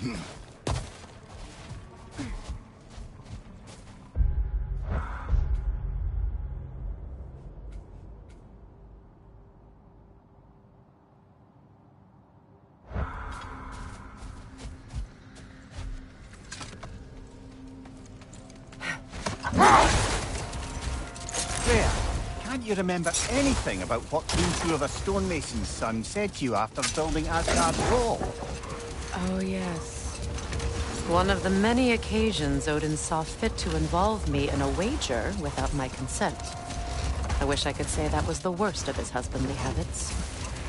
There. Can't you remember anything about what Hrimthur the stonemason's son said to you after building Asgard's wall? Oh, yes. One of the many occasions Odin saw fit to involve me in a wager without my consent. I wish I could say that was the worst of his husbandly habits.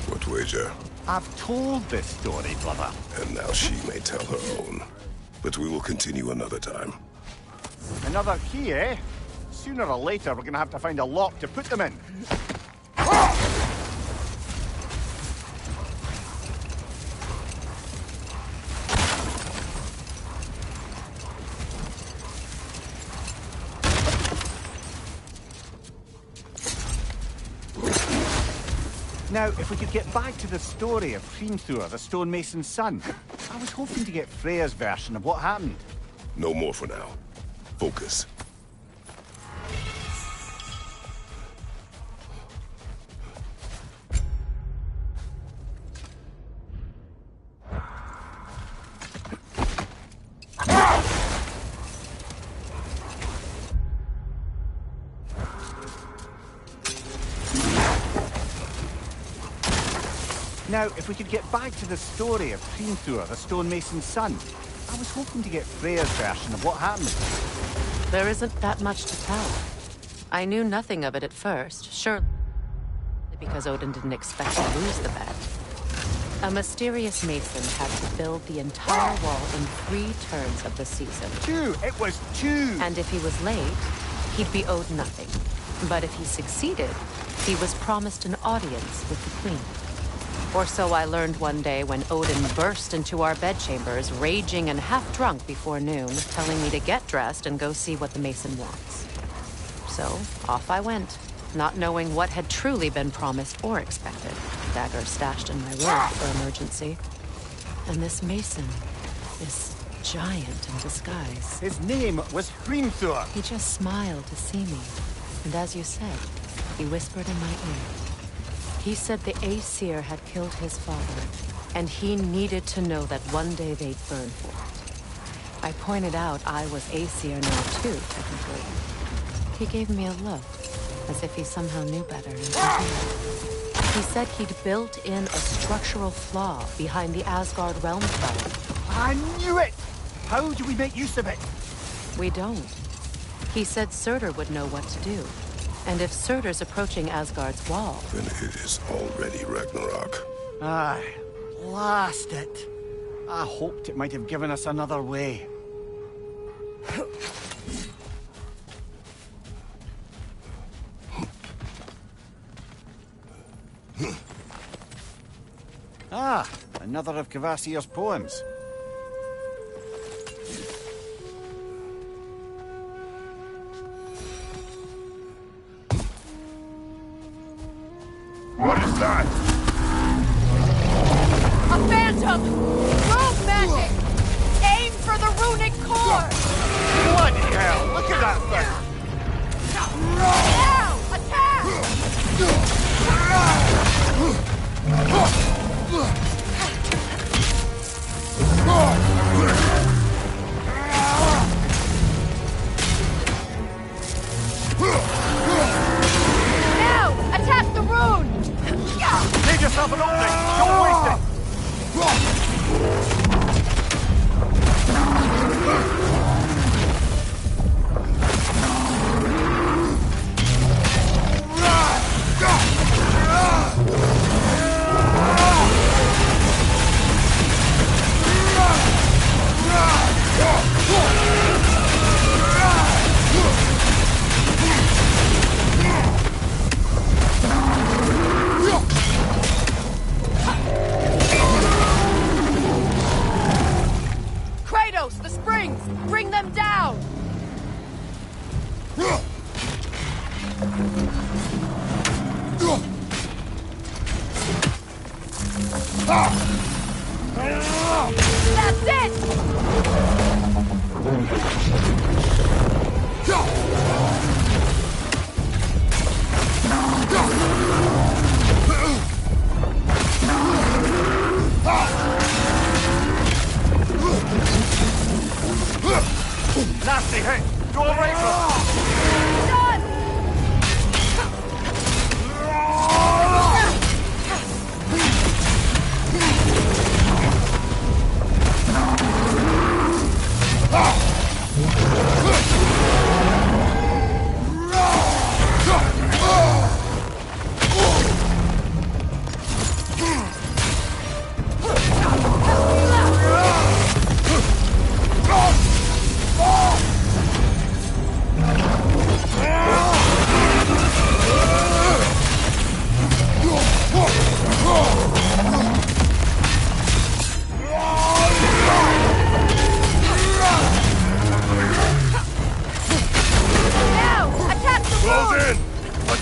What wager? I've told this story, brother. And now she may tell her own. But we will continue another time. Another key, eh? Sooner or later, we're gonna have to find a lock to put them in. Now, if we could get back to the story of Hrimthur, the stonemason's son, I was hoping to get Freya's version of what happened. No more for now. Focus. Now, if we could get back to the story of Hrimthur, the stonemason's son, I was hoping to get Freya's version of what happened. There isn't that much to tell. I knew nothing of it at first, surely because Odin didn't expect to lose the bet. A mysterious mason had to build the entire wall in 3 turns of the season. 2! It was 2! And if he was late, he'd be owed nothing. But if he succeeded, he was promised an audience with the queen. Or so I learned one day when Odin burst into our bedchambers, raging and half-drunk before noon, telling me to get dressed and go see what the mason wants. So, off I went, not knowing what had truly been promised or expected. Dagger stashed in my robe for emergency. And this mason, this giant in disguise. His name was Hrimthur. He just smiled to see me. And as you said, he whispered in my ear. He said the Aesir had killed his father, and he needed to know that one day they'd burn for it. I pointed out I was Aesir now too, technically. He gave me a look, as if he somehow knew better. He said he'd built in a structural flaw behind the Asgard realm tower. I knew it! How do we make use of it? We don't. He said Surtur would know what to do. And if Surtur's approaching Asgard's wall... Then it is already Ragnarok. Aye, blast it. I hoped it might have given us another way. Ah, another of Kvasir's poems. What is that? A phantom! Rogue magic! Aim for the runic core! Bloody hell, look at that thing! Now! Attack! Now! Attack the rune! Give yourself an opening! Don't waste it! That's it! Nasty hit! Go away from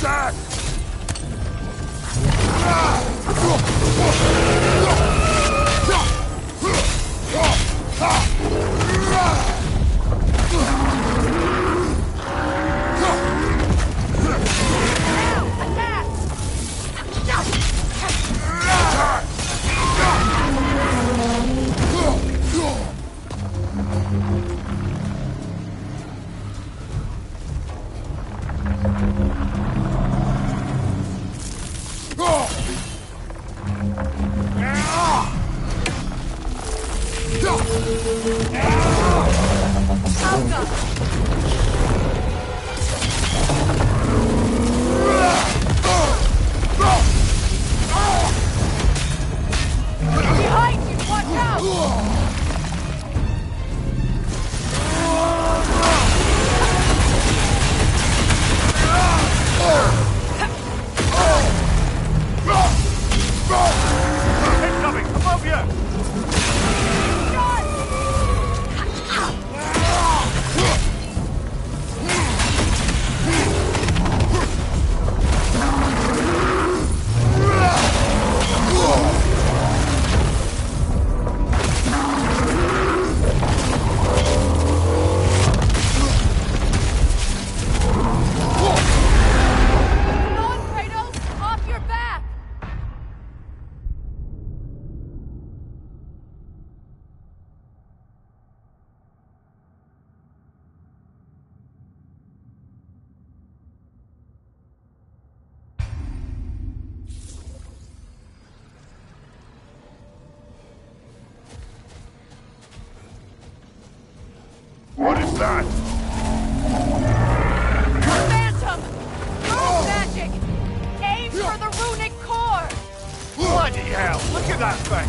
Done! Behind you! Watch out! incoming! Above you! Come on, Kratos! Off your back! What is that? Phantom! Rune magic! Aim for the runic core! Bloody hell! Look at that thing!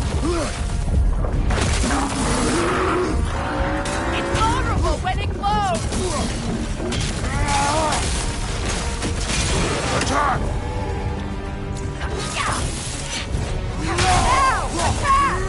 It's vulnerable when it glows! Attack! Now! Attack!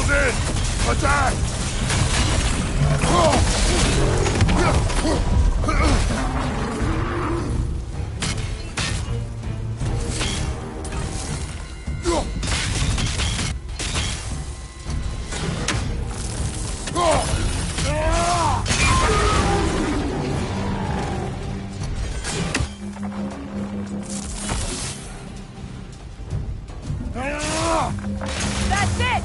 Close in! Attack! That's it!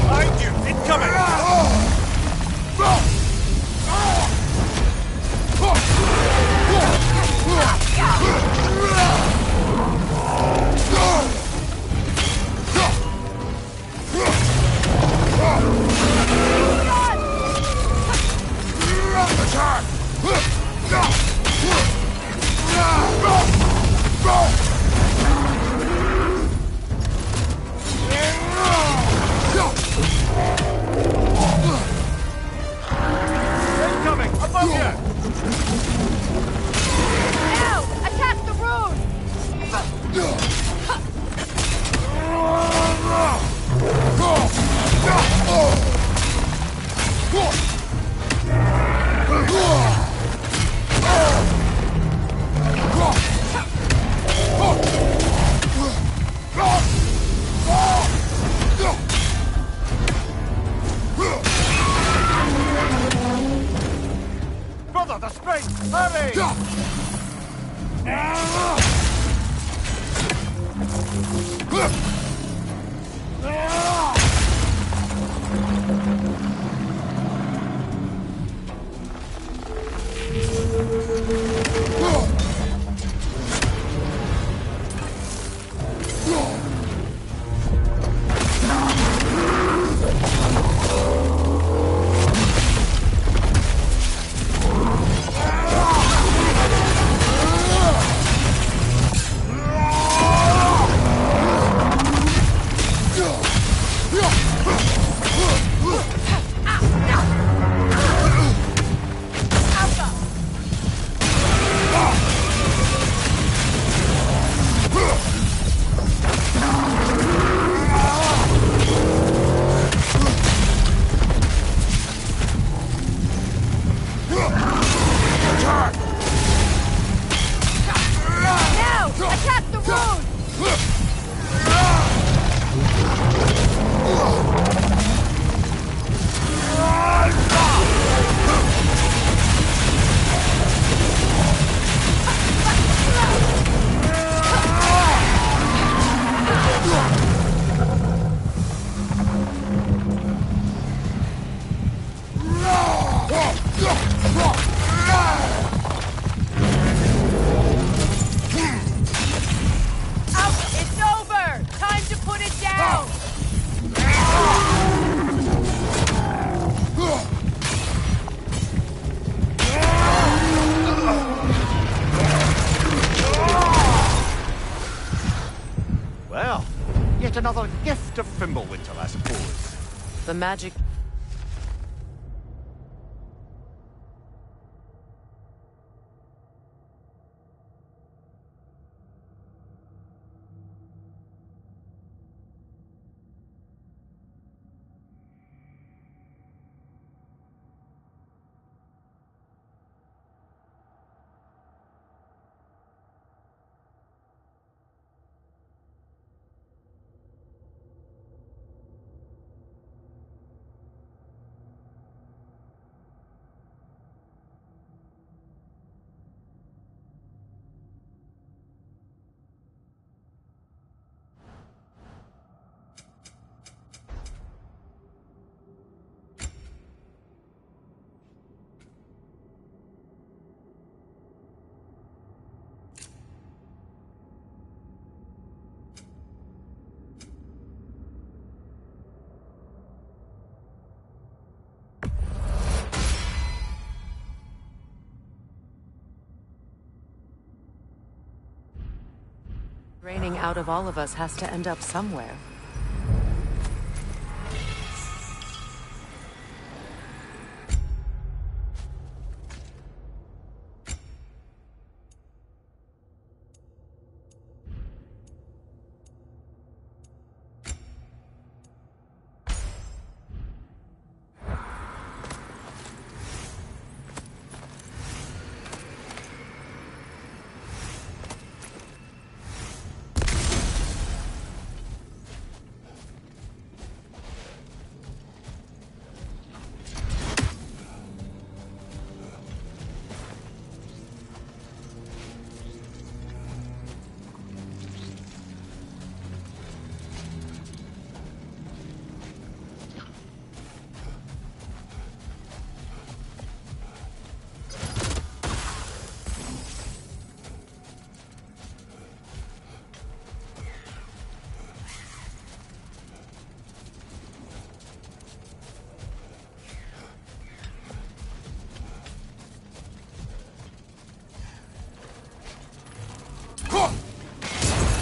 Behind you! Incoming! Incoming! Above you! Now! Attack the rune! Brother, the spring! Hurry! Now! Attack the rune! Out! It's over! Time to put it down! Well, yet another gift of Fimbulwinter, I suppose. The magic... Draining out of all of us has to end up somewhere.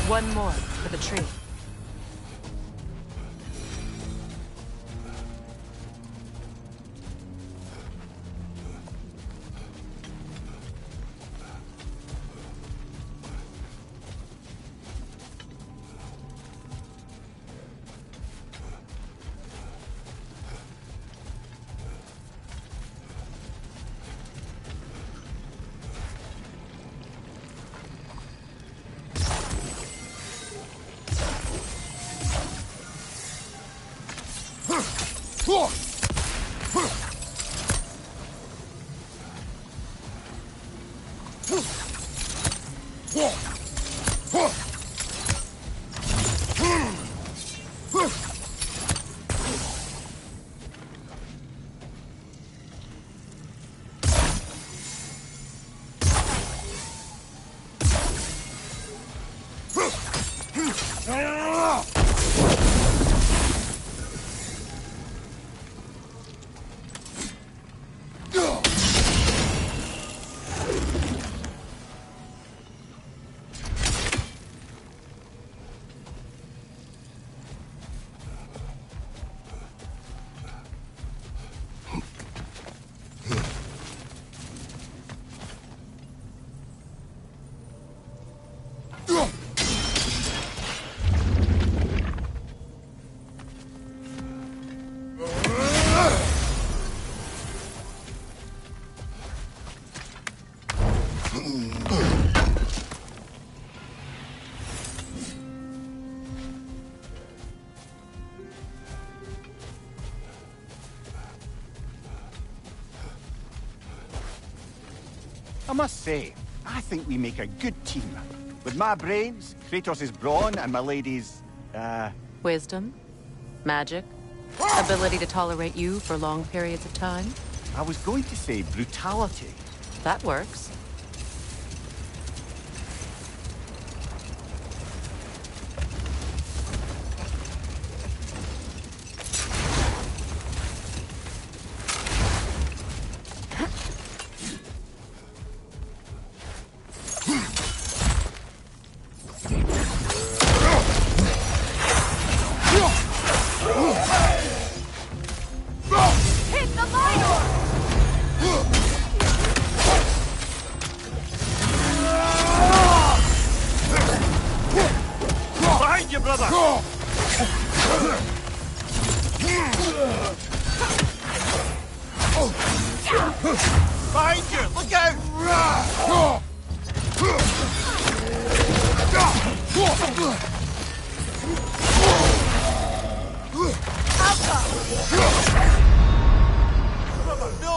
One more for the tree. I must say, I think we make a good team. With my brains, Kratos' brawn, and my lady's, Wisdom? Magic? Ability to tolerate you for long periods of time? I was going to say brutality. That works. Hit the light orb! Behind you, brother! Behind you! Look out! Brother, no!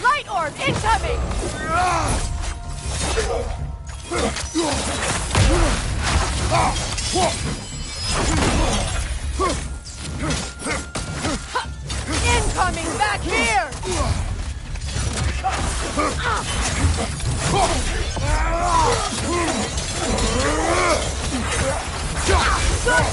Light orb incoming! Incoming back here! Sword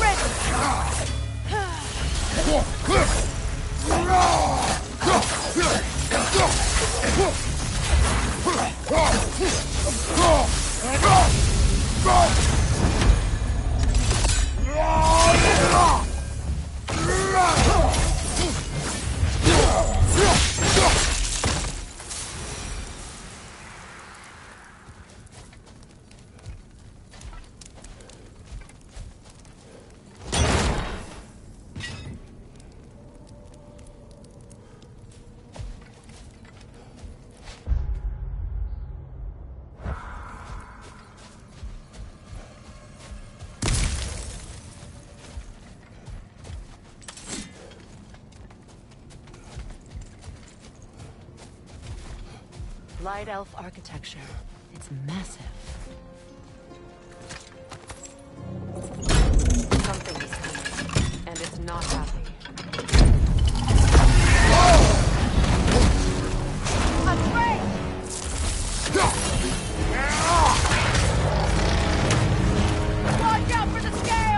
Light elf architecture. It's massive. Something is coming, and it's not happy. Atreus! Watch out for the scale!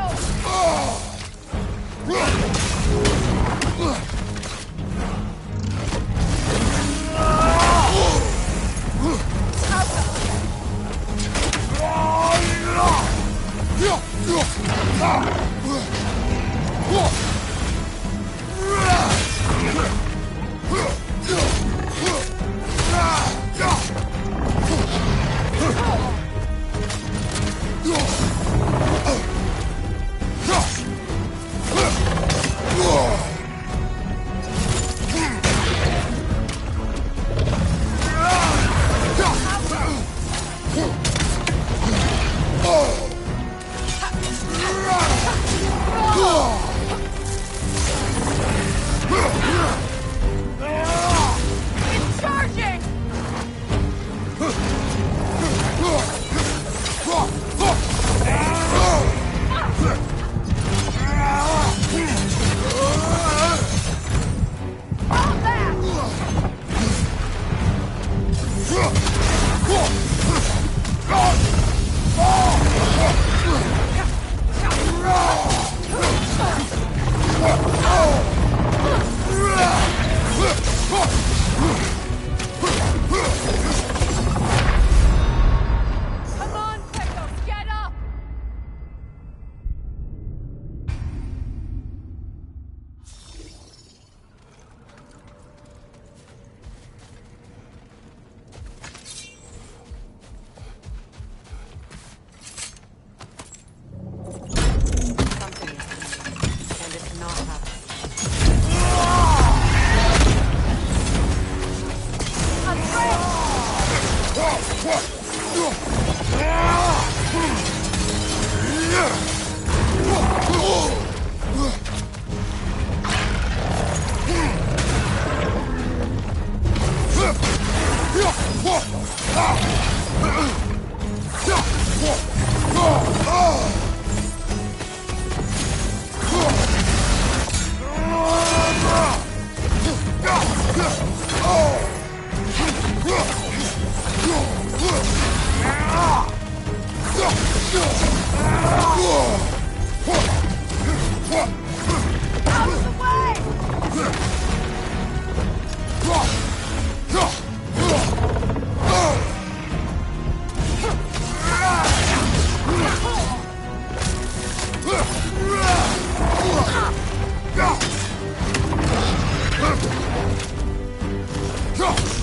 Come on, Kratos, get up! Something is coming, and it's not happening.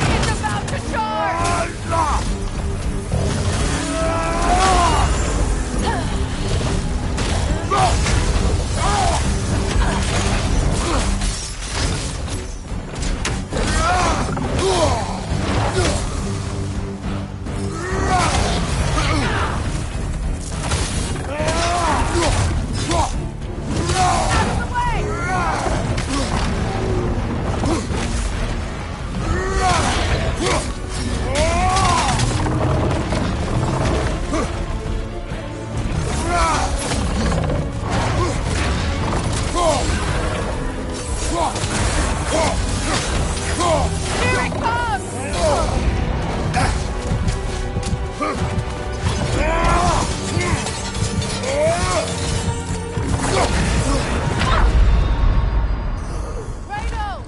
It's about to charge! Here it comes! Kratos!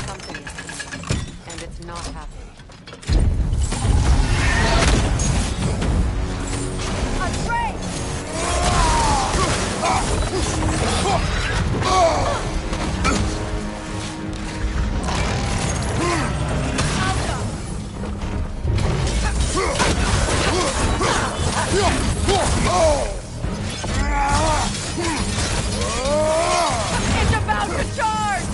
Something is coming, and it's not happening. Atreus! It's about to charge!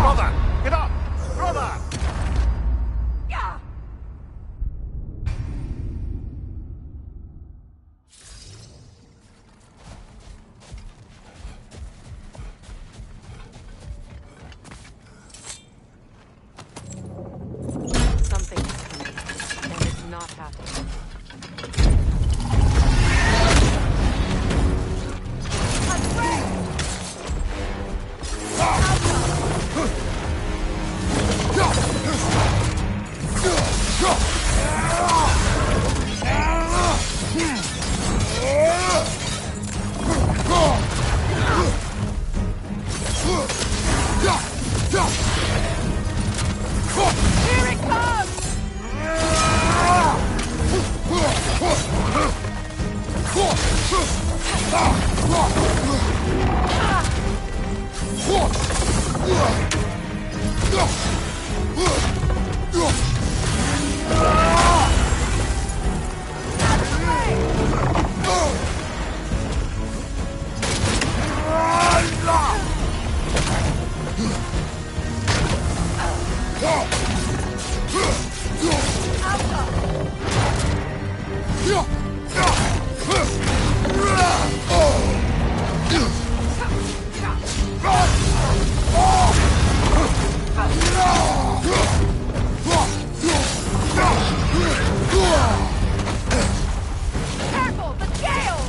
Brother! Get up! Brother! Something is coming, and it's not happening. Here it comes! Careful, the gale!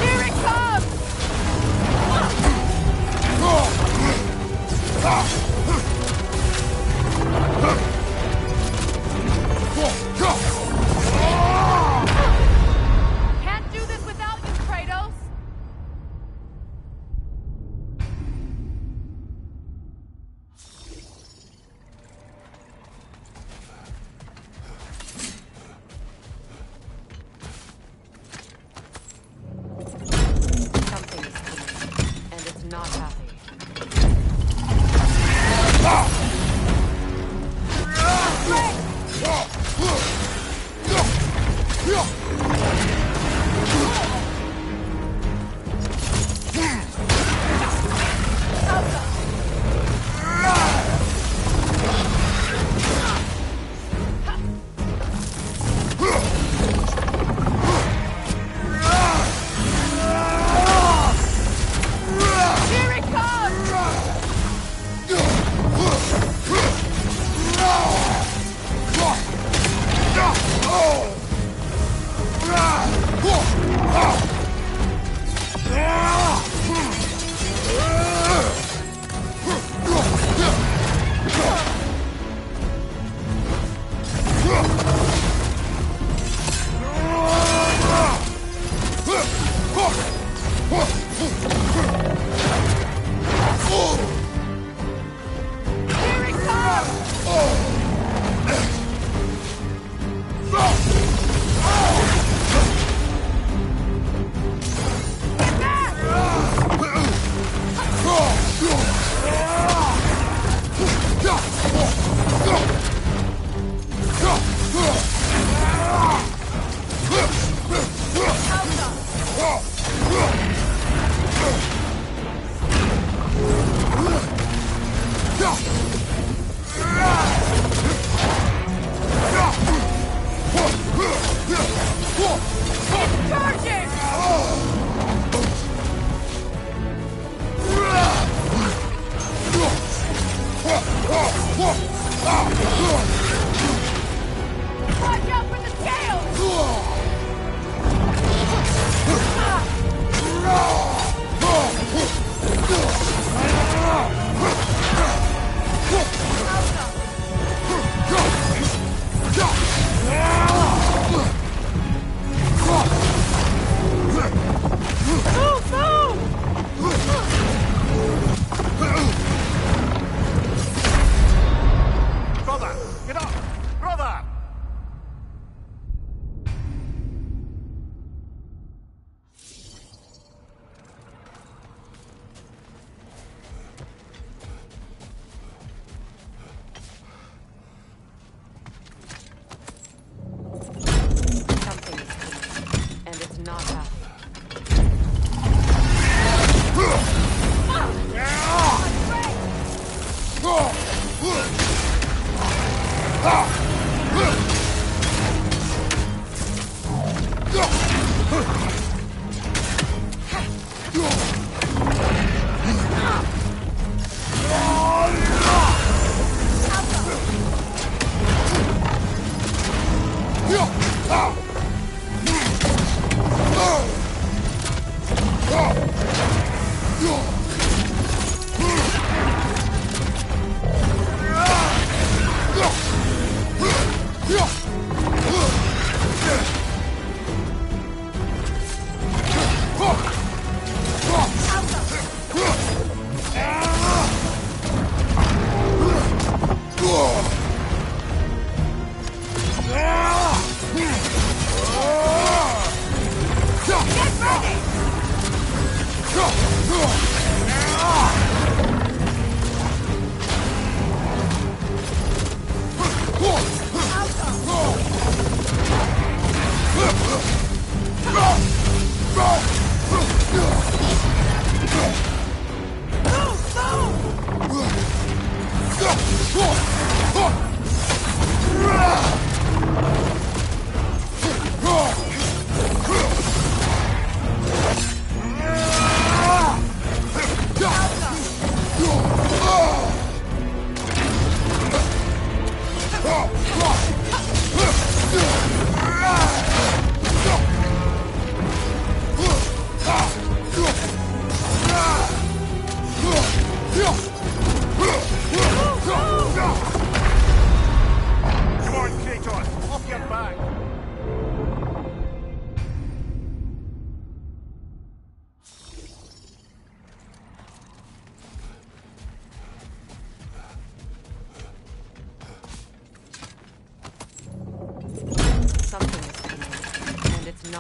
Here it comes! Can't do this without you, Kratos! Something is coming, and it's not happy. Here it comes!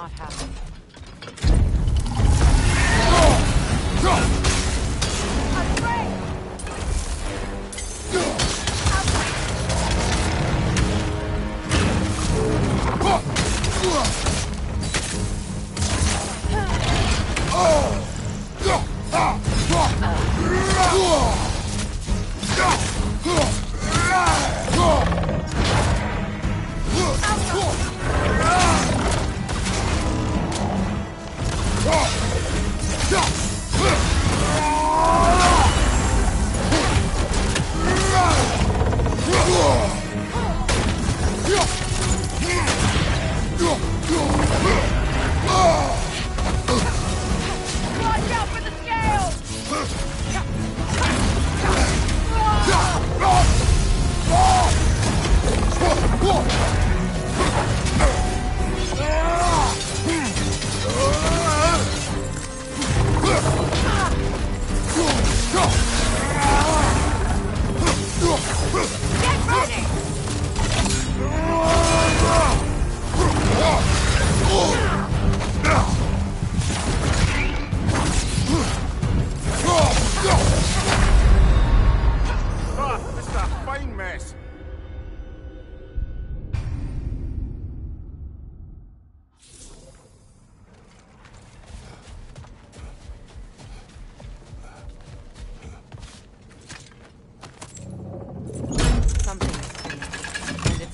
not happen.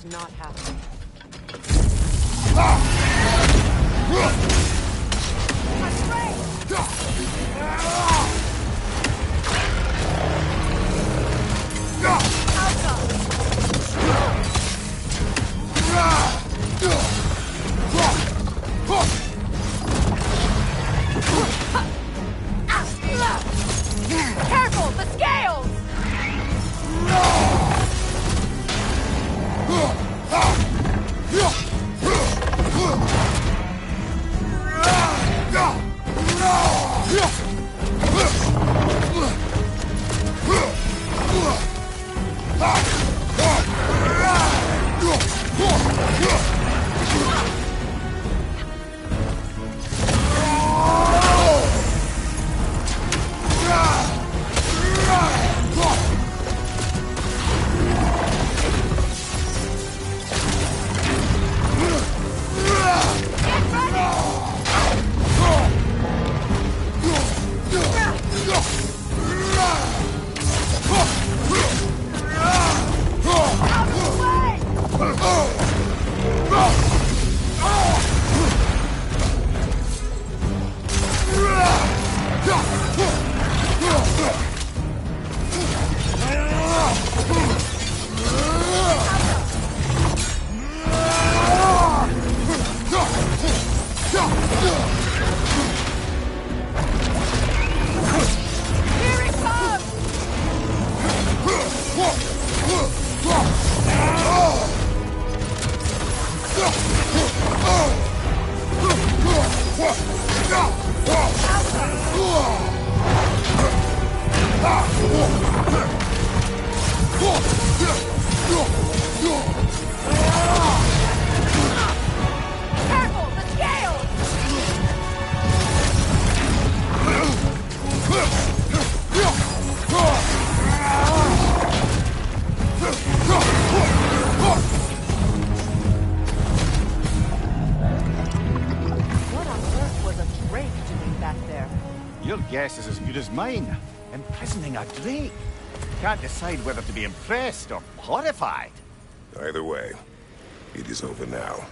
Not happening. Careful, the scales! Your guess is as good as mine. Imprisoning a drake. Can't decide whether to be impressed or horrified. Either way, it is over now.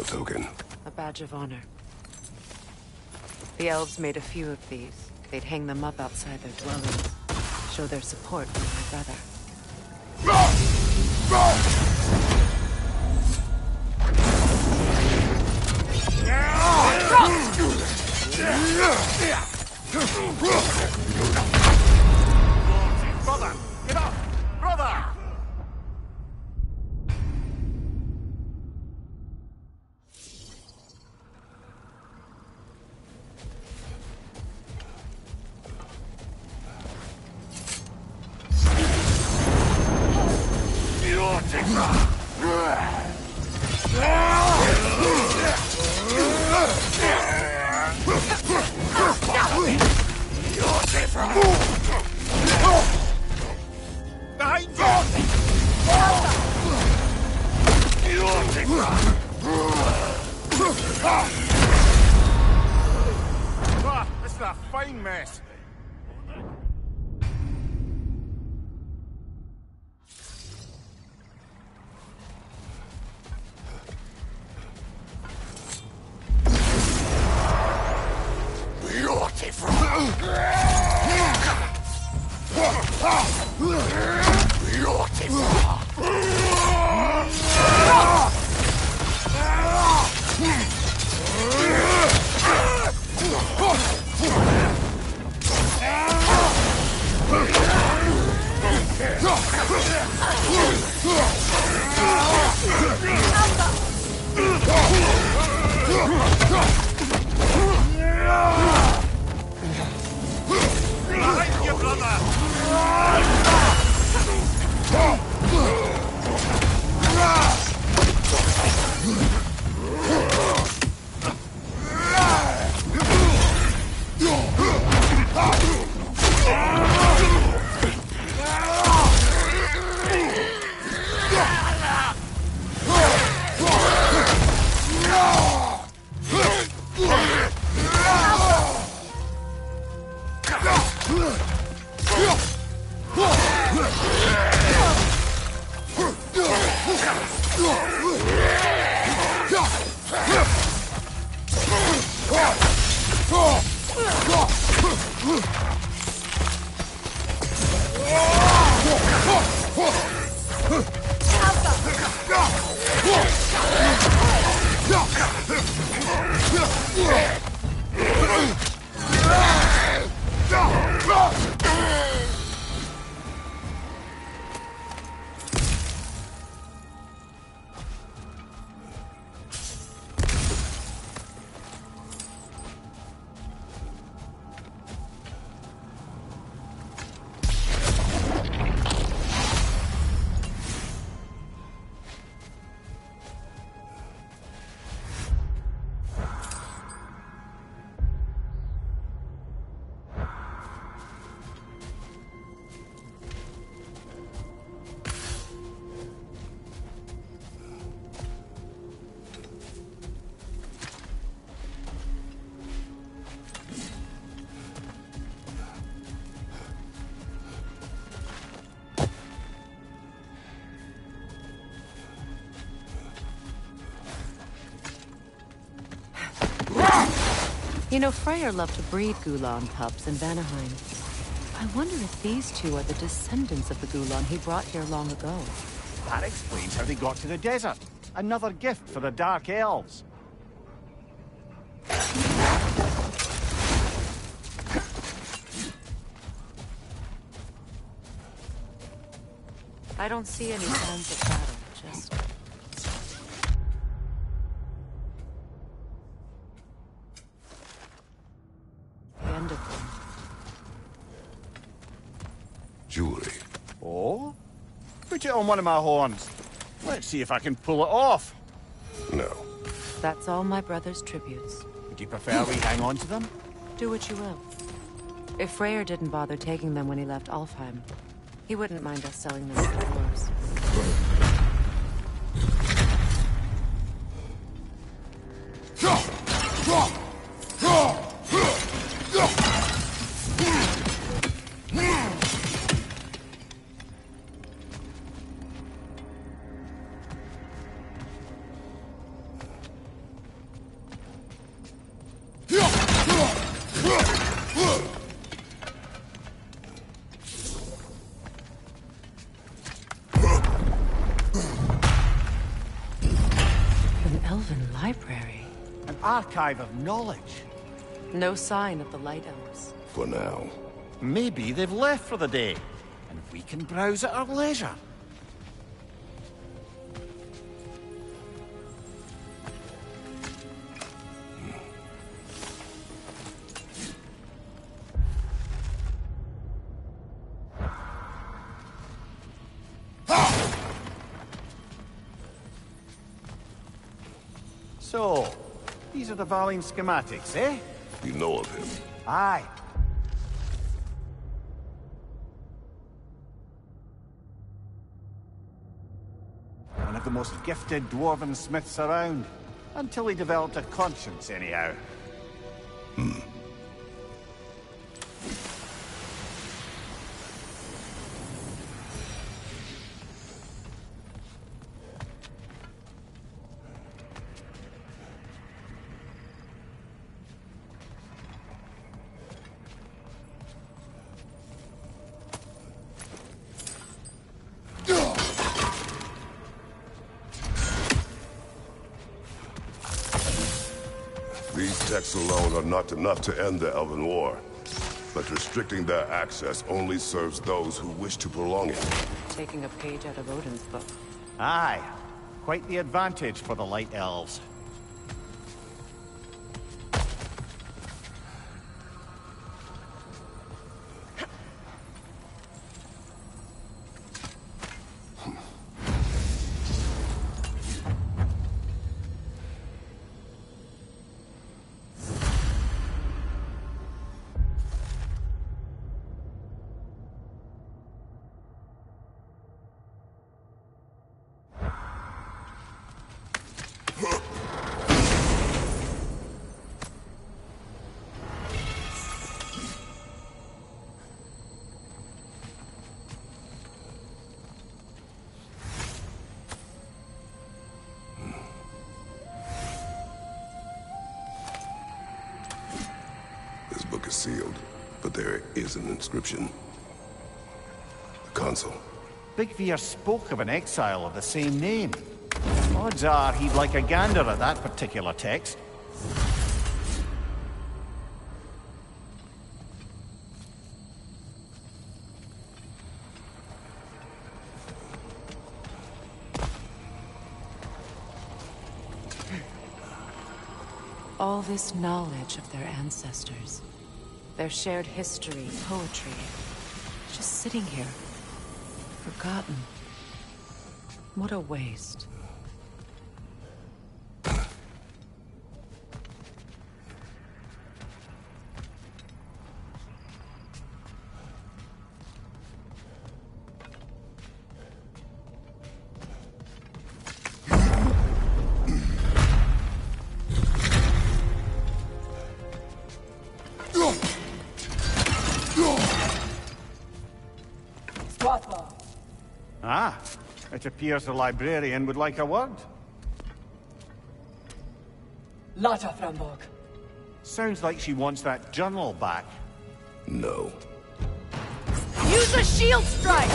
token. A badge of honor. The elves made a few of these. They'd hang them up outside their dwellings. Show their support for my brother. Brother! Get up! Brother! Behind you! Ah, this is a fine mess. Behind you, brother! You know, Freyr loved to breed Gulan pups in Vanaheim. I wonder if these two are the descendants of the Gulan he brought here long ago. That explains how they got to the desert. Another gift for the Dark Elves. I don't see any signs of battle, just... the end of them. Jewelry. Oh? Put it on one of my horns. Let's see if I can pull it off. No. That's all my brother's tributes. Would you prefer we hang on to them? Do what you will. If Freyr didn't bother taking them when he left Alfheim, he wouldn't mind us selling them to the dwarves. library. An archive of knowledge. No sign of the Light Elves. For now. Maybe they've left for the day, and we can browse at our leisure. So, these are the Valine schematics, eh? You know of him. Aye. One of the most gifted dwarven smiths around. Until he developed a conscience, anyhow. These texts alone are not enough to end the Elven War. But restricting their access only serves those who wish to prolong it. Taking a page out of Odin's book. Aye. Quite the advantage for the Light Elves. This book is sealed, but there is an inscription. The console. Big Veer spoke of an exile of the same name. Odds are he'd like a gander at that particular text. All this knowledge of their ancestors, their shared history, poetry, just sitting here, forgotten. What a waste. Ah, it appears the librarian would like a word. Lata Frambog. Sounds like she wants that journal back. No. Use a shield strike!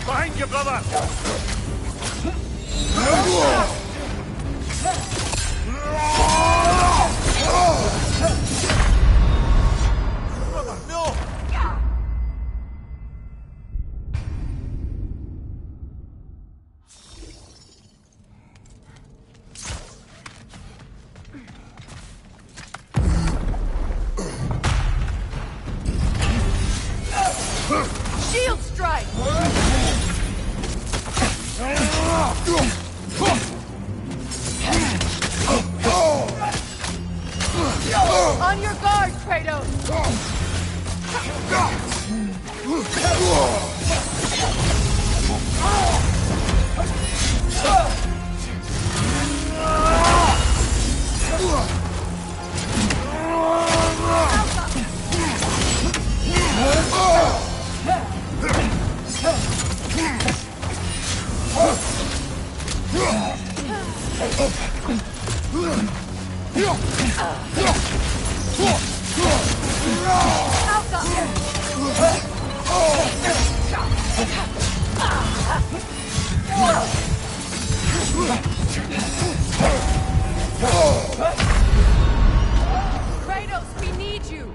Behind you, brother! Brother, no! Shield strike! Kratos! Kratos, we need you!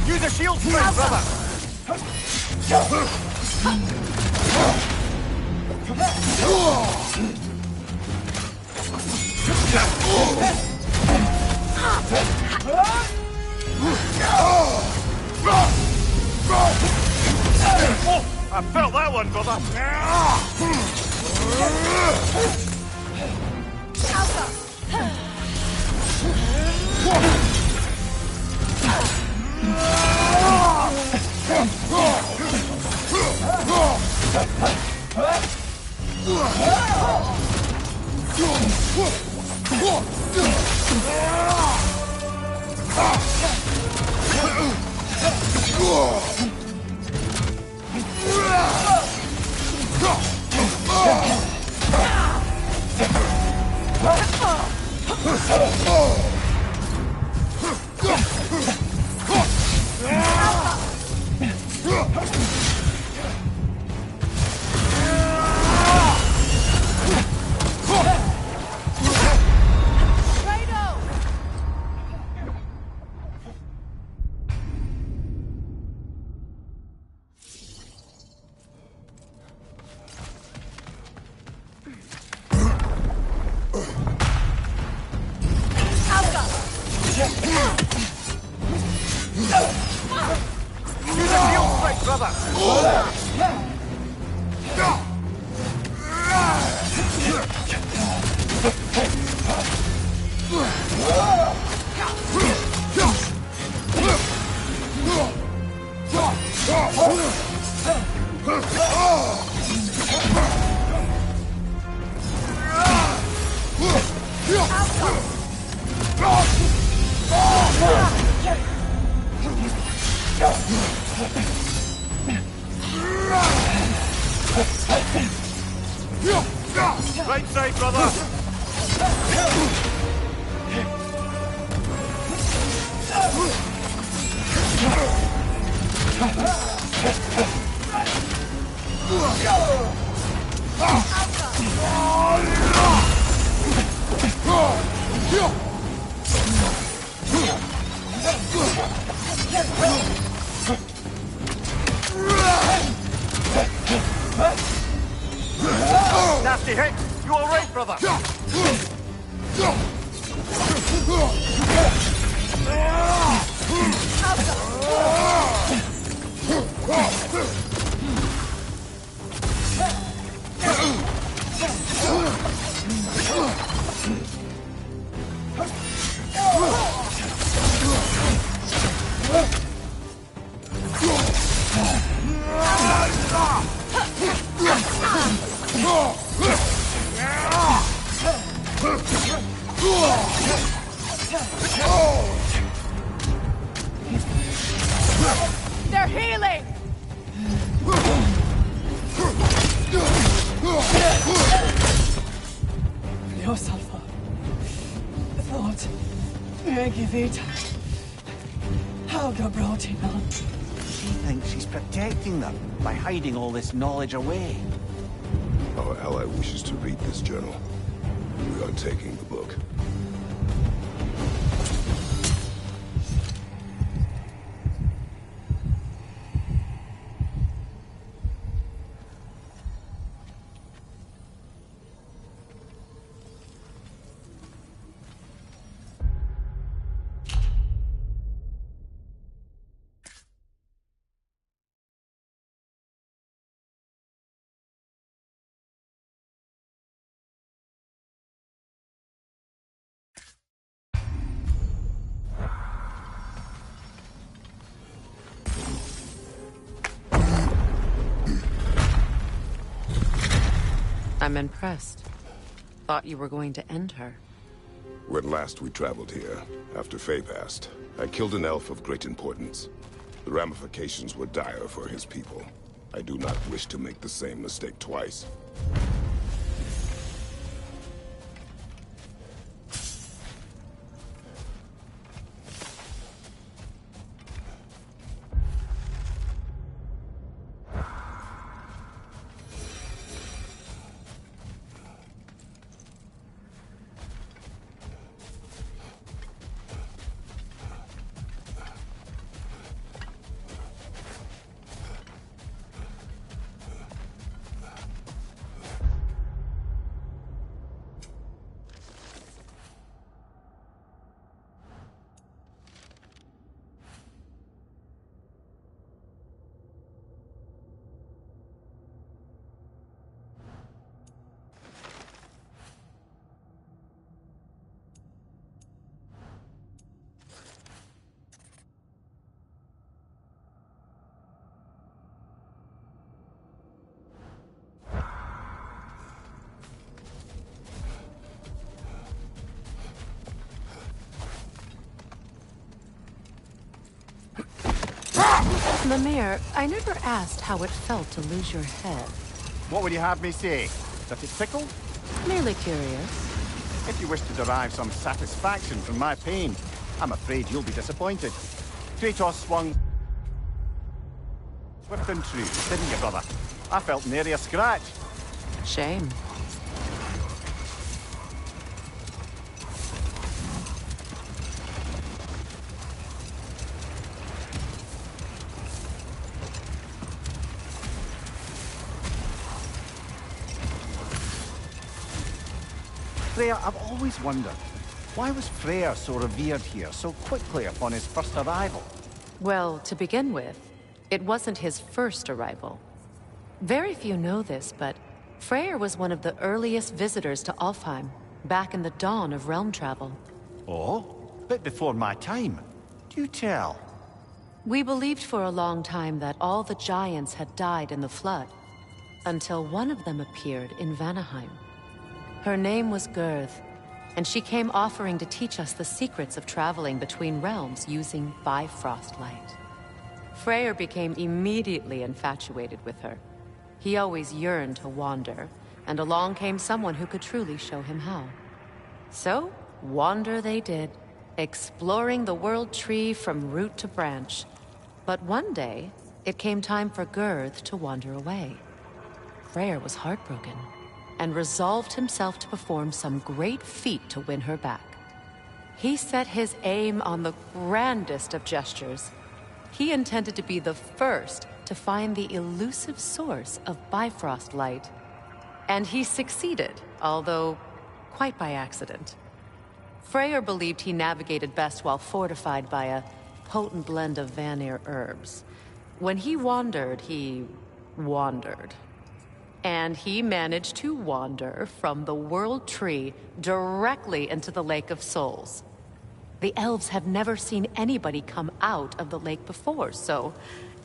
Use a shield strike, brother! Oh, I felt that one, brother! Right side, brother! Nasty hit! You alright, brother? They're healing! Dios Alpha. Thought. Megivita. Helga brought him on. She thinks she's protecting them by hiding all this knowledge away. Our ally wishes to read this journal. We are taking the book. I'm impressed. Thought you were going to end her. When last we traveled here, after Faye passed, I killed an elf of great importance. The ramifications were dire for his people. I do not wish to make the same mistake twice. Lemire, I never asked how it felt to lose your head. What would you have me say? That it tickled? Merely curious. If you wish to derive some satisfaction from my pain, I'm afraid you'll be disappointed. Kratos swung swift and true, didn't you, brother? I felt nary a scratch. Shame. Freya, I've always wondered, why was Freyr so revered here so quickly upon his first arrival? Well, to begin with, it wasn't his first arrival. Very few know this, but Freyr was one of the earliest visitors to Alfheim, back in the dawn of realm travel. Oh? Bit before my time. Do tell. We believed for a long time that all the giants had died in the flood, until one of them appeared in Vanaheim. Her name was Gurth, and she came offering to teach us the secrets of traveling between realms using Bifrost light. Freyr became immediately infatuated with her. He always yearned to wander, and along came someone who could truly show him how. So, wander they did, exploring the world tree from root to branch. But one day, it came time for Gurth to wander away. Freyr was heartbroken, and resolved himself to perform some great feat to win her back. He set his aim on the grandest of gestures. He intended to be the first to find the elusive source of Bifrost light. And he succeeded, although quite by accident. Freyr believed he navigated best while fortified by a potent blend of Vanir herbs. When he wandered, he wandered. And he managed to wander from the World Tree directly into the Lake of Souls. The elves have never seen anybody come out of the lake before, so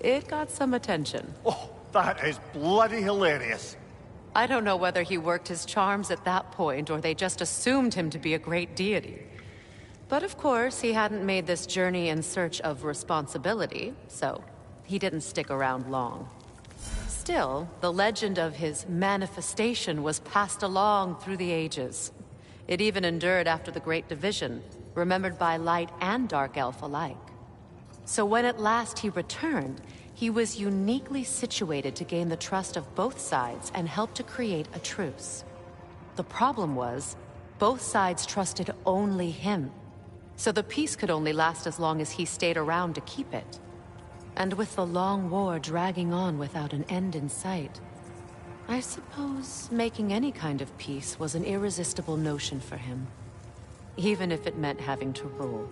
it got some attention. Oh, that is bloody hilarious. I don't know whether he worked his charms at that point or they just assumed him to be a great deity. But of course, he hadn't made this journey in search of responsibility, so he didn't stick around long. Still, the legend of his manifestation was passed along through the ages. It even endured after the Great Division, remembered by Light and Dark Elf alike. So when at last he returned, he was uniquely situated to gain the trust of both sides and help to create a truce. The problem was, both sides trusted only him. So the peace could only last as long as he stayed around to keep it. And with the long war dragging on without an end in sight, I suppose making any kind of peace was an irresistible notion for him. Even if it meant having to rule.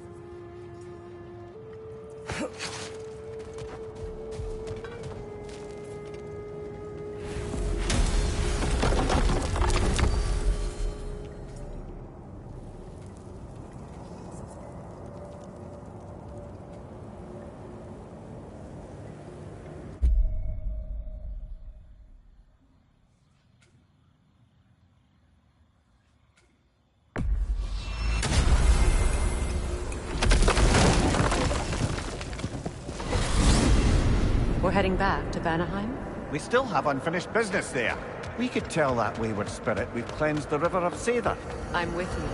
We're heading back to Vanaheim? We still have unfinished business there. We could tell that wayward spirit we've cleansed the river of Seither. I'm with you.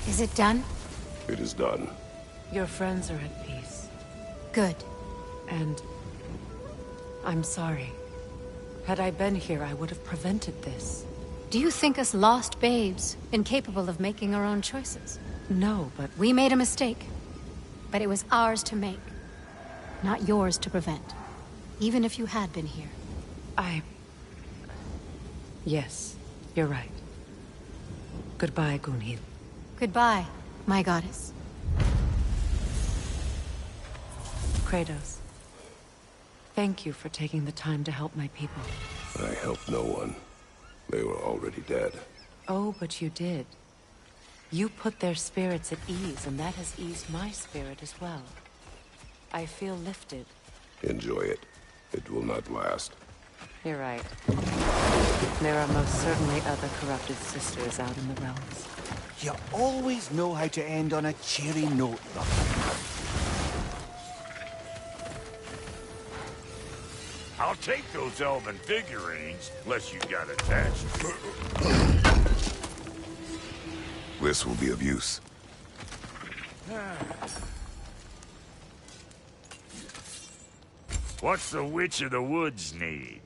Is it done? It is done. Your friends are at peace. Good. And I'm sorry. Had I been here, I would have prevented this. Do you think us lost babes, incapable of making our own choices? No, but We made a mistake. But it was ours to make. Not yours to prevent. Even if you had been here. Yes, you're right. Goodbye, Gunhild. Goodbye, my goddess. Kratos. Thank you for taking the time to help my people. I helped no one. They were already dead. Oh, but you did. You put their spirits at ease, and that has eased my spirit as well. I feel lifted. Enjoy it. It will not last. You're right. There are most certainly other corrupted sisters out in the realms. You always know how to end on a cheery note, brother. I'll take those elven figurines, unless you got attached. This will be of use. What's the Witch of the Woods need?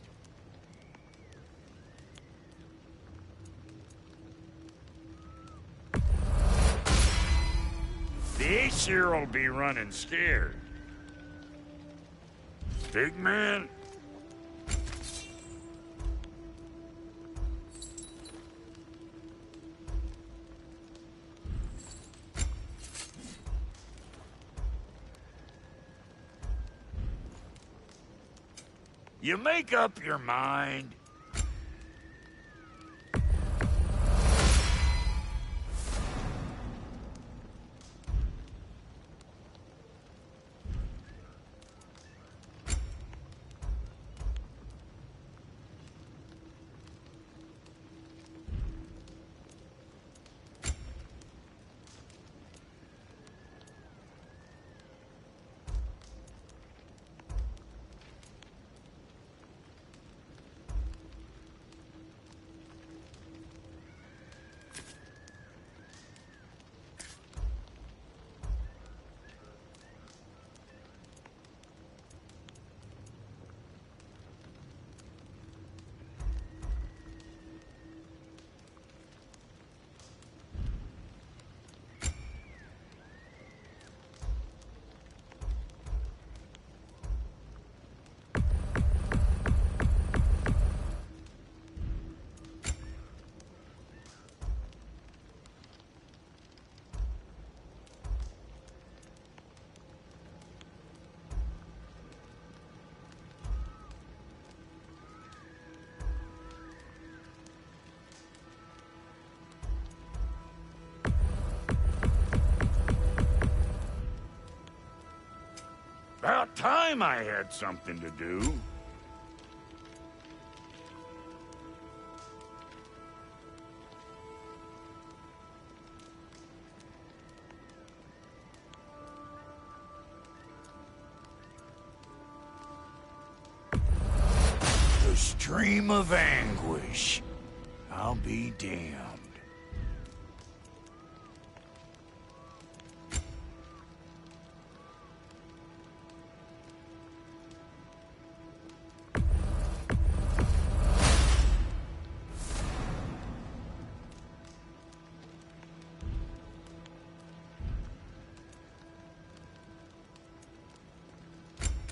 The Aesir will be running scared. Big man? You make up your mind. About time I had something to do. The stream of anguish. I'll be damned.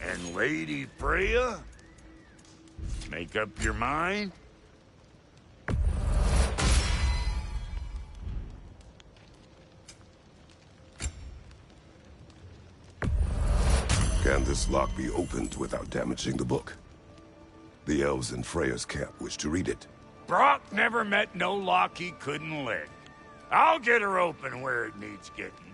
And Lady Freya? Make up your mind? Can this lock be opened without damaging the book? The elves in Freya's camp wish to read it. Brock never met no lock he couldn't lick. I'll get her open where it needs getting.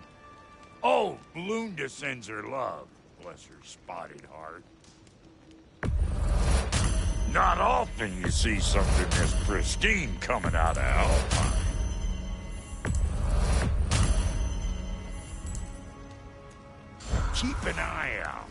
Oh, Lunda sends her love. Bless her spotted heart. Not often you see something this pristine coming out of Alpine. Keep an eye out.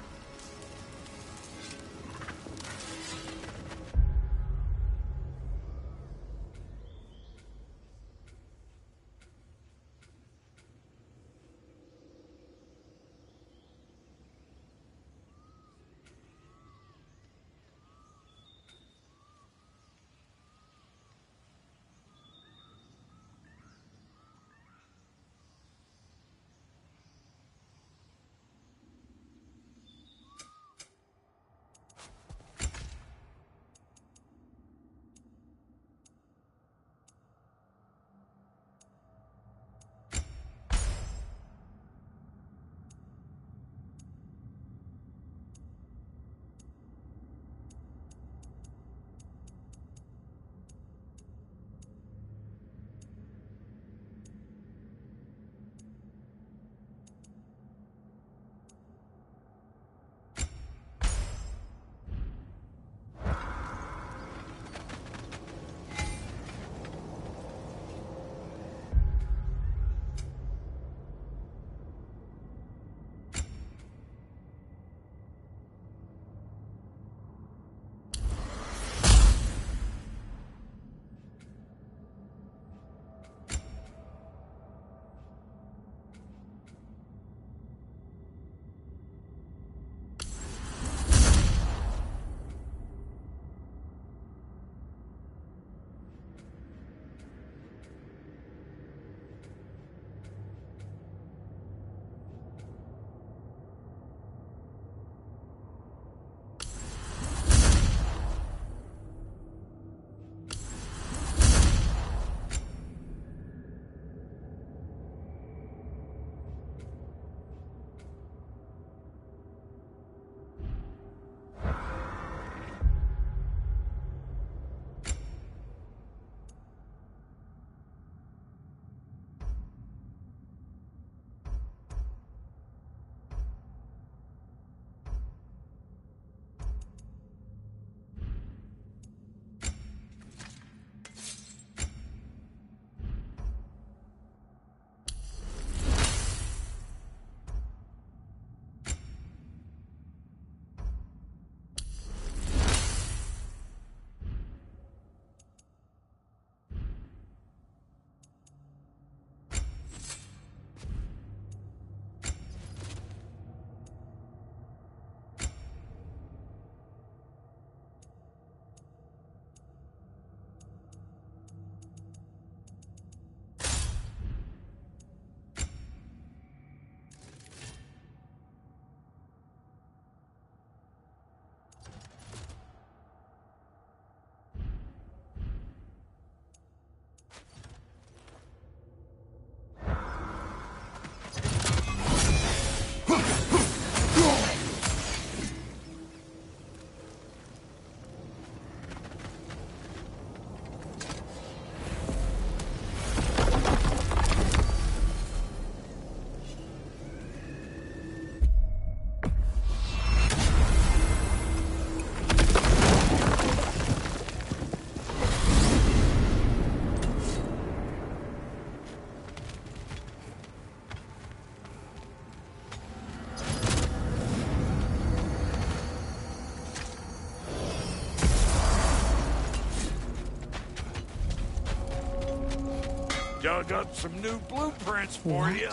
Dug up some new blueprints for you.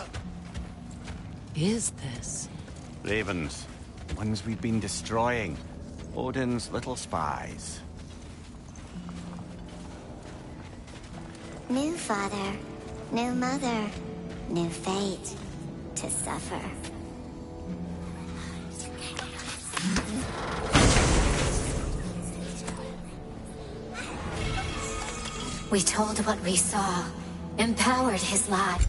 Is this? Ravens. Ones we've been destroying. Odin's little spies. New father, new mother, new fate to suffer. We told what we saw, empowered his life.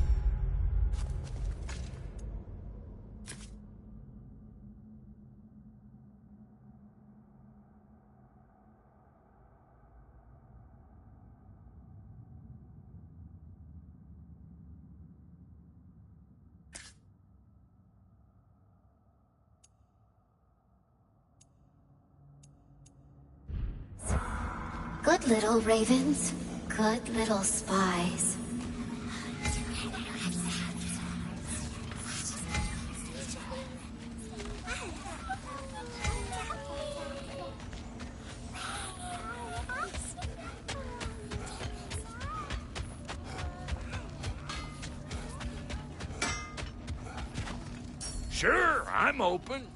Good little ravens. Good little spies. Sure, I'm open.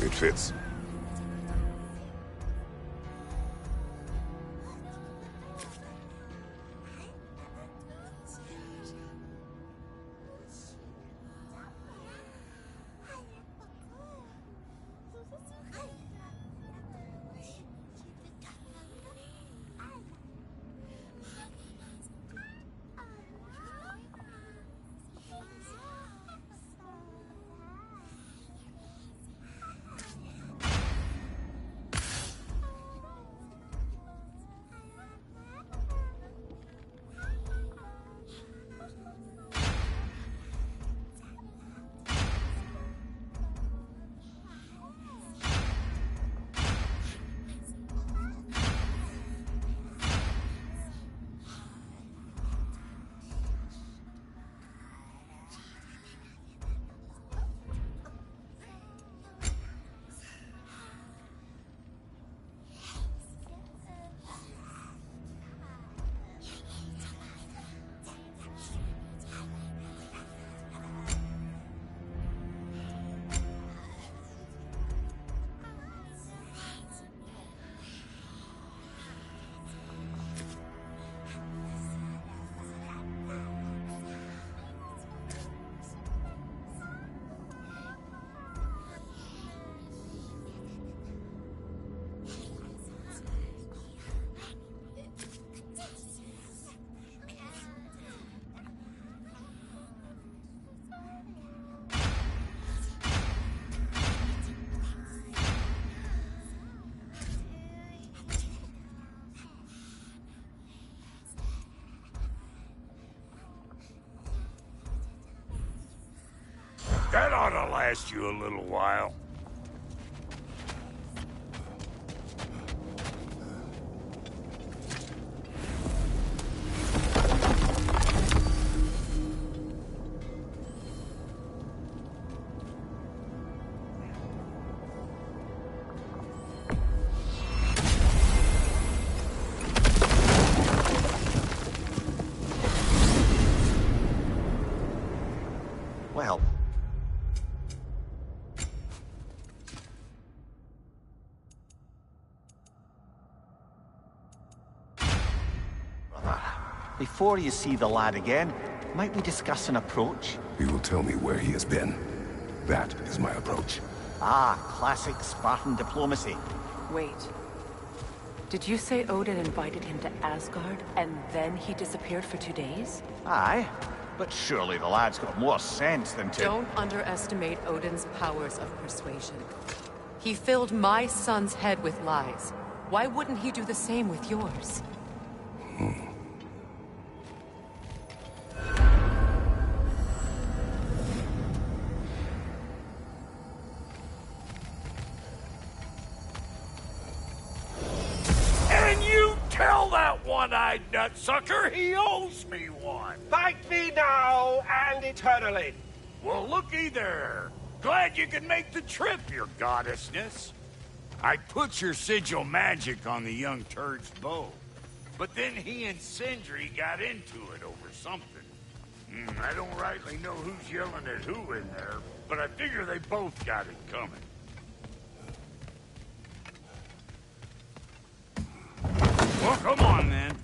It fits. That ought to last you a little while. Well, before you see the lad again, might we discuss an approach? He will tell me where he has been. That is my approach. Ah, classic Spartan diplomacy. Wait. Did you say Odin invited him to Asgard, and then he disappeared for 2 days? Aye, but surely the lad's got more sense than to... Don't underestimate Odin's powers of persuasion. He filled my son's head with lies. Why wouldn't he do the same with yours? And you tell that one-eyed nutsucker he owes me one. Thank thee now and eternally. Well, looky there. Glad you could make the trip, your goddessness. I put your sigil magic on the young turd's bow. But then he and Sindri got into it over something. I don't rightly know who's yelling at who in there, but I figure they both got it coming. Well, come on then.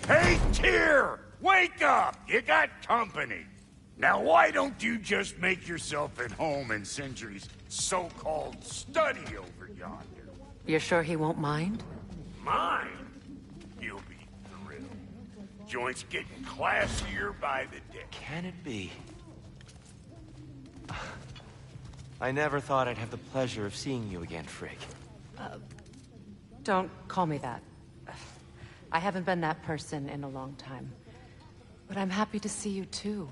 Hey, Tyr! Wake up! You got company. Now why don't you just make yourself at home in Sindri's so-called study over yonder? You're sure he won't mind? Mine? You'll be thrilled. Joint's getting classier by the day. Can it be? I never thought I'd have the pleasure of seeing you again, Frigg. Don't call me that. I haven't been that person in a long time. But I'm happy to see you too.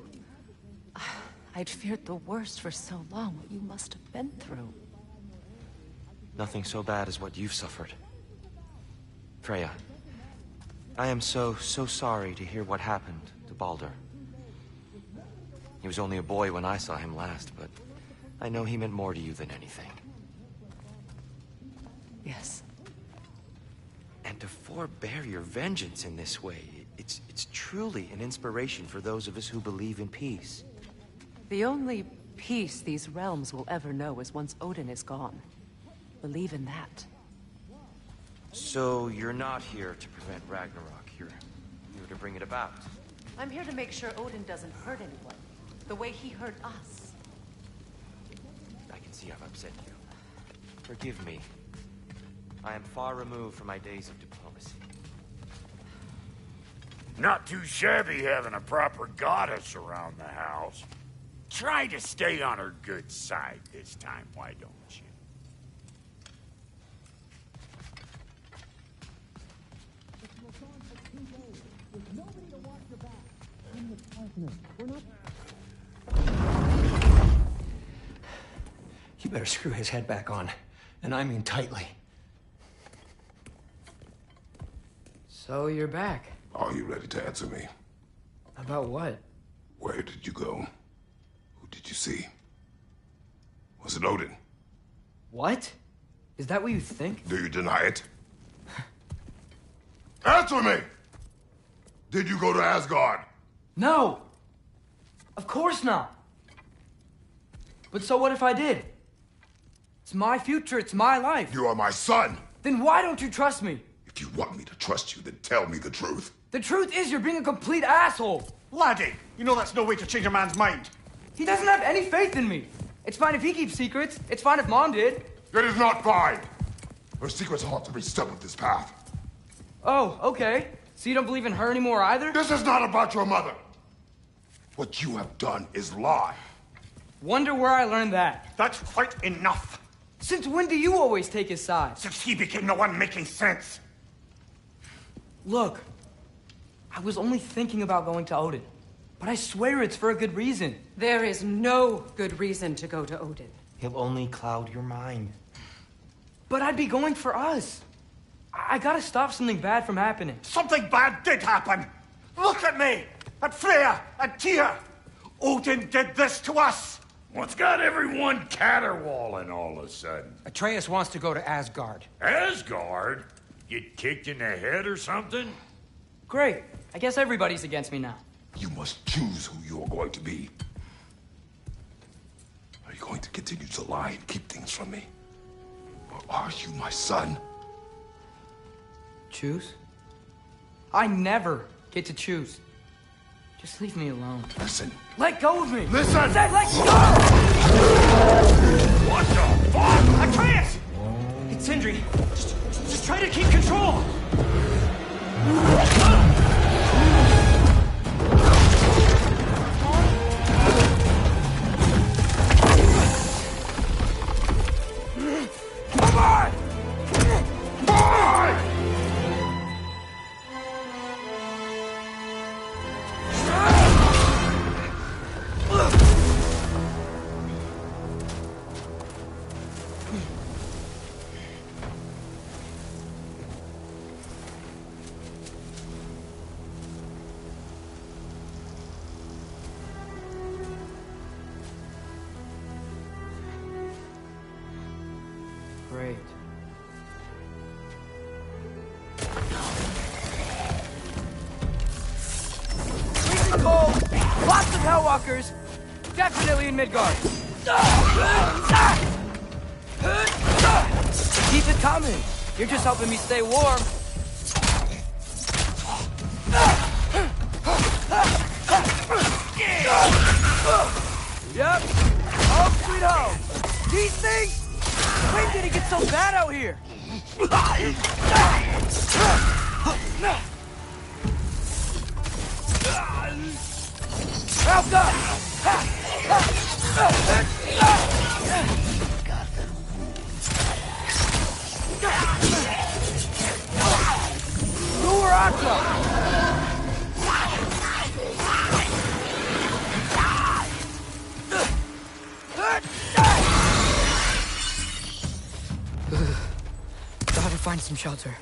I'd feared the worst for so long, what you must have been through. Nothing so bad as what you've suffered. Freya, I am so sorry to hear what happened to Baldur. He was only a boy when I saw him last, but I know he meant more to you than anything. Yes. And to forbear your vengeance in this way, it's truly an inspiration for those of us who believe in peace. The only peace these realms will ever know is once Odin is gone. Believe in that. So you're not here to prevent Ragnarok. You're here to bring it about. I'm here to make sure Odin doesn't hurt anyone, the way he hurt us. I can see I've upset you. Forgive me. I am far removed from my days of diplomacy. Not too shabby having a proper goddess around the house. Try to stay on her good side this time, why don't you? You better screw his head back on, and I mean tightly. So you're back. Are you ready to answer me? About what? Where did you go? Who did you see? Was it Odin? What? Is that what you think? Do you deny it? Answer me! Did you go to Asgard? No! Of course not! But so what if I did? It's my future, it's my life. You are my son! Then why don't you trust me? If you want me to trust you, then tell me the truth. The truth is you're being a complete asshole! Laddie, you know that's no way to change a man's mind. He doesn't have any faith in me. It's fine if he keeps secrets. It's fine if Mom did. It is not fine! Her secrets ought to be stuck with this path. Oh, okay. So you don't believe in her anymore either? This is not about your mother. What you have done is lie. Wonder where I learned that. That's quite enough. Since when do you always take his side? Since he became the one making sense. Look, I was only thinking about going to Odin, but I swear it's for a good reason. There is no good reason to go to Odin. He'll only cloud your mind. But I'd be going for us. I gotta stop something bad from happening. Something bad did happen. Look at me, at Freya, at Tyr. Odin did this to us. What's got everyone caterwauling all of a sudden? Atreus wants to go to Asgard. Asgard? Get kicked in the head or something? Great. I guess everybody's against me now. You must choose who you are going to be. Are you going to continue to lie and keep things from me? Or are you my son? Choose? I never get to choose. Just leave me alone. Listen. Let go of me! Listen! I said let go! What the fuck? Atreus! It's Sindri. Just try to keep control! Come on! Boy! Great. Freezing cold! Lots of Hellwalkers! Definitely in Midgard! Keep it coming! You're just helping me stay warm. Yep. Home sweet home. These things? When did it get so bad out here? Alka! You were Atla! Gotta find some shelter.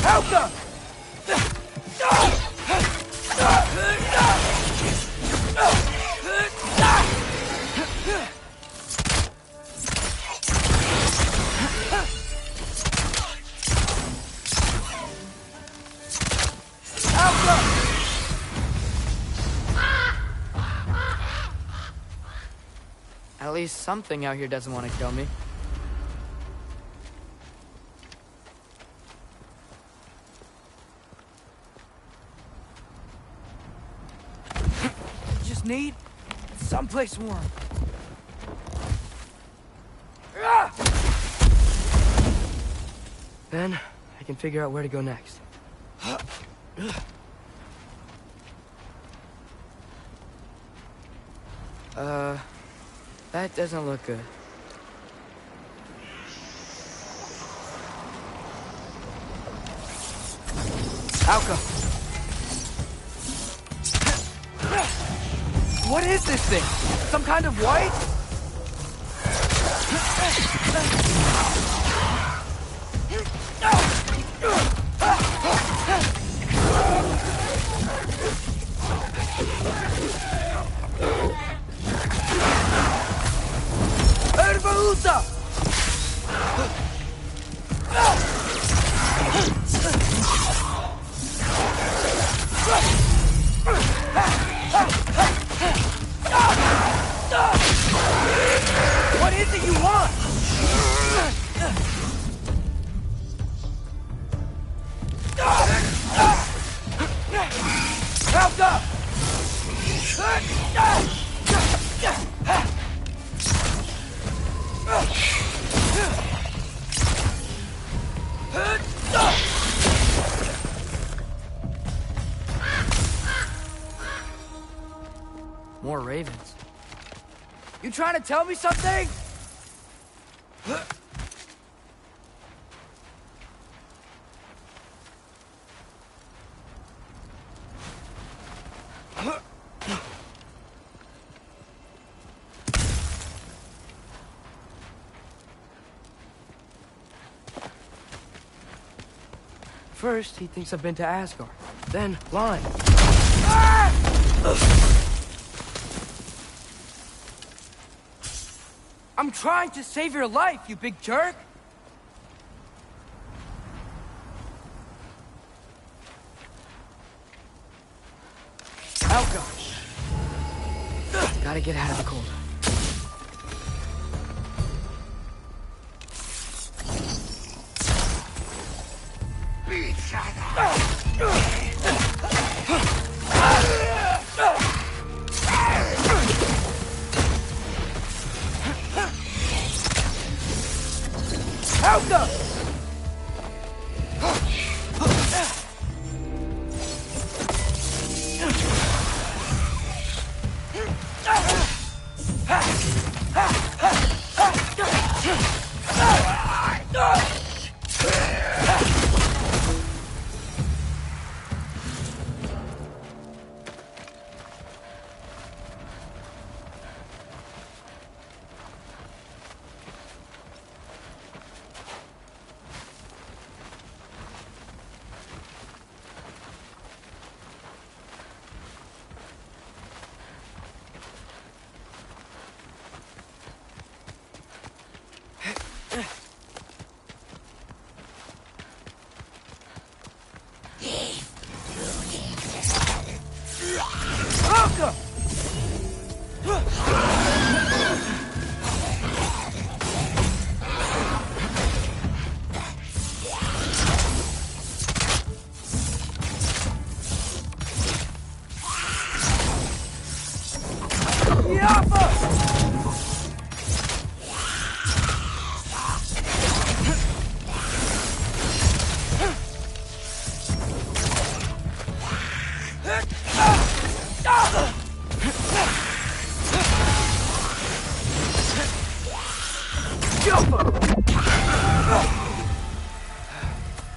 Alka! At least something out here doesn't want to kill me. Just need someplace warm. Then I can figure out where to go next. That doesn't look good. Alka! What is this thing? Some kind of white? Ervaluta! What is it you want? Help up! More ravens. You trying to tell me something? First, he thinks I've been to Asgard. Then, lying. I'm trying to save your life, you big jerk! Alka! Gotta get out of the cold. Alka!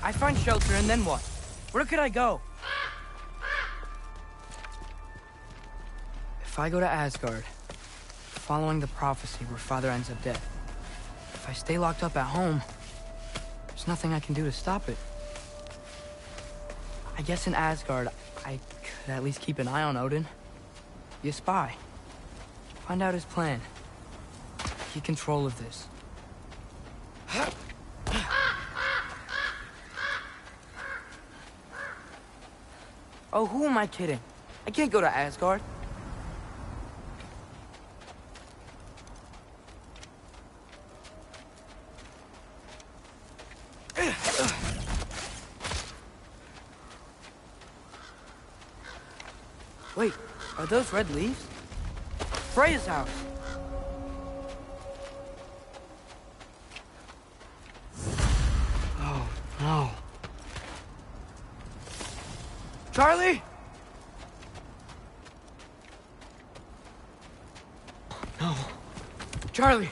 I find shelter, and then what? Where could I go? If I go to Asgard, following the prophecy where Father ends up dead, if I stay locked up at home, there's nothing I can do to stop it. I guess in Asgard, I could at least keep an eye on Odin. Be a spy. Find out his plan. Get control of this. Oh, who am I kidding? I can't go to Asgard. Wait, are those red leaves? Freya's house. Oh, no. Charlie? No. Charlie.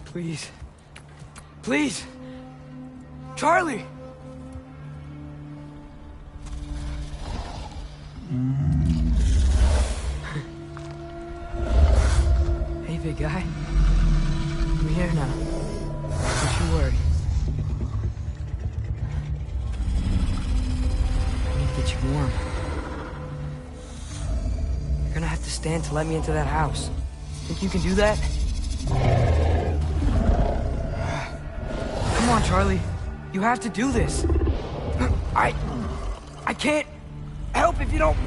Please. Please. Charlie! Hey, big guy. I'm here now. Don't you worry. I need to get you warm. You're gonna have to stand to let me into that house. Think you can do that? Come on, Charlie. You have to do this. I can't help if you don't...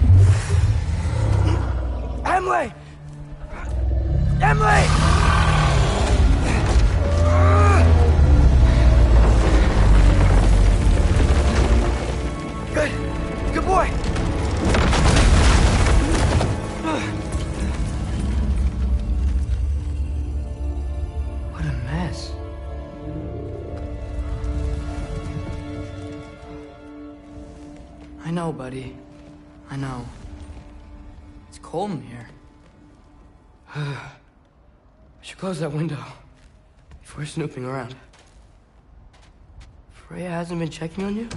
Emily! Emily! Good. Good boy. What a mess. I know, buddy. I know. It's cold in here. I should close that window before snooping around. Freya hasn't been checking on you?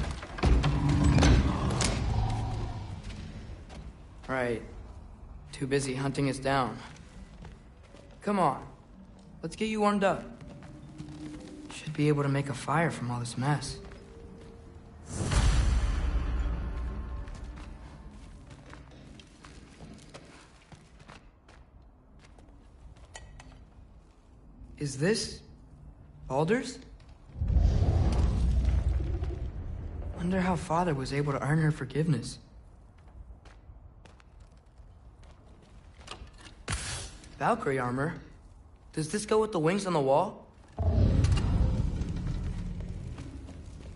Right. Too busy hunting us down. Come on. Let's get you warmed up. Should be able to make a fire from all this mess. Is this Baldur's? Wonder how Father was able to earn her forgiveness. Valkyrie armor? Does this go with the wings on the wall?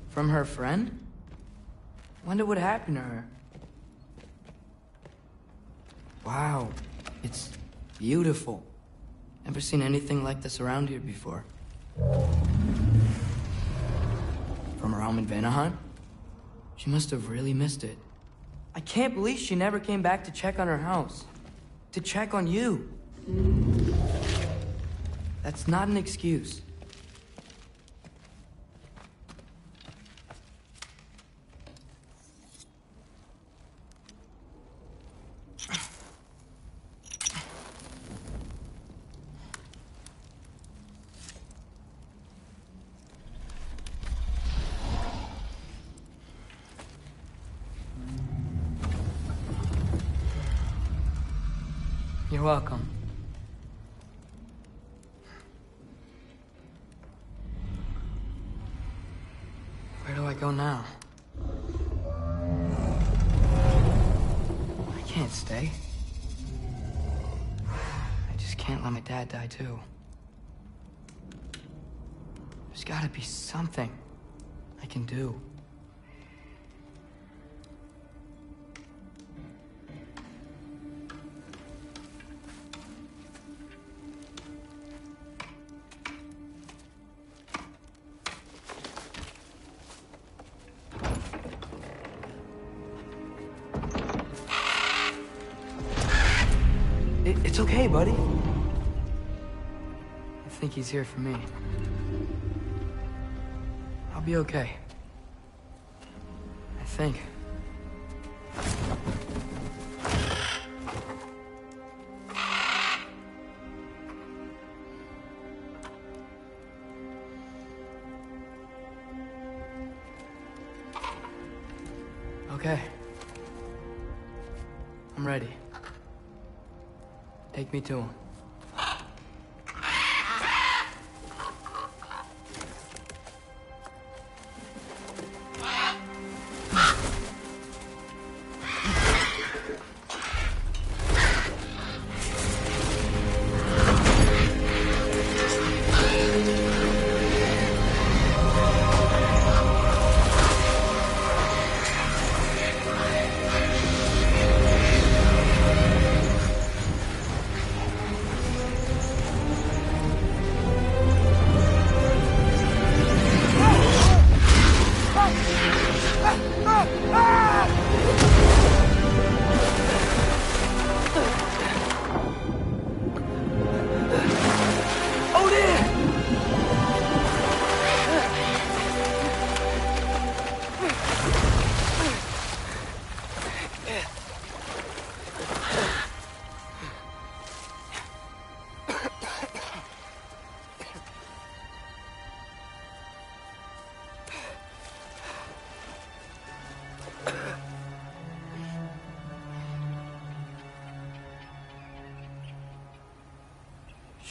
From her friend? Wonder what happened to her. Wow, it's beautiful. Never seen anything like this around here before. From her home in Vanaheim? She must have really missed it. I can't believe she never came back to check on her house. To check on you. That's not an excuse. You're welcome. Where do I go now? I can't stay. I just can't let my dad die too. There's gotta be something I can do. It's okay, buddy. think he's here for me. I'll be okay. I think. Okay. I'm ready. Take me to him.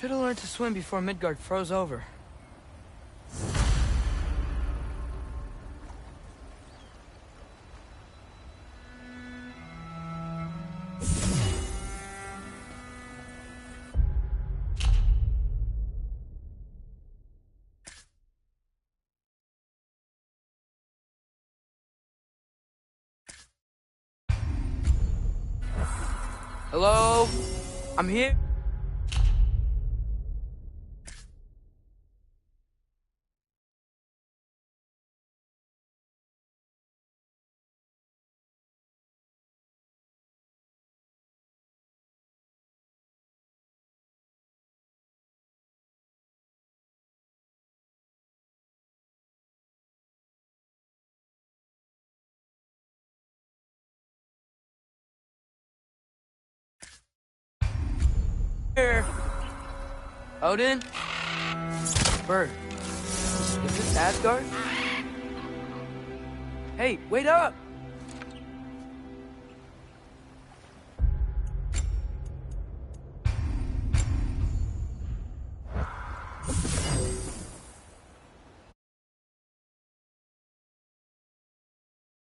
Should have learned to swim before Midgard froze over. Hello? I'm here. Here. Odin? Bird. Is this Asgard? Hey, wait up!